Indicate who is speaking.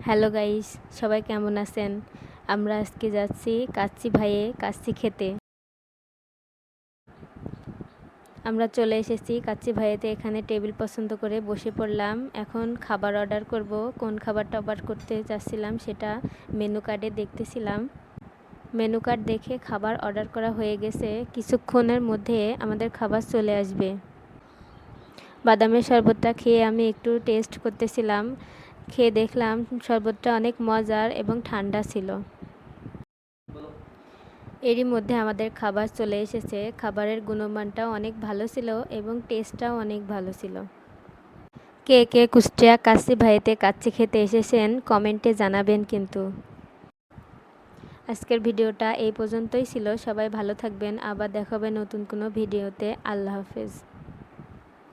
Speaker 1: Hello guys, সবাই কেমন আছেন? আমরা আজকে যাচ্ছি কাচ্চি ভাইয়ে কাচ্চি খেতে। আমরা চলে এসেছি কাচ্চি ভাইয়েতে। এখানে টেবিল পছন্দ করে বসে পড়লাম। এখন খাবার অর্ডার করব। কোন খাবারটা অর্ডার করতে চাচ্ছিলাম সেটা মেনু কার্ডে দেখতেছিলাম। মেনু কার্ড দেখে খাবার অর্ডার করা হয়ে গেছে। কিছুক্ষণের মধ্যে আমাদের খাবার চলে আসবে। বাদামের শরবতটা খেয়ে আমি একটু টেস্ট করতেছিলাম। খেয়ে দেখলাম শরবতটা অনেক মজার এবং ঠান্ডা ছিল। এরই মধ্যে আমাদের খাবার চলে এসেছে। খাবারের গুণমানটাও অনেক ভালো ছিল এবং টেস্টটাও অনেক ভালো ছিল। কে কে কুষ্টিয়া কাচ্চি ভাইতে কাচ্চি খেতে এসেছেন কমেন্টে জানাবেন কিন্তু। আজকের ভিডিওটা এই পর্যন্তই ছিল। সবাই ভালো থাকবেন। আবার দেখা হবে নতুন কোনো ভিডিওতে। আল্লাহ হাফেজ।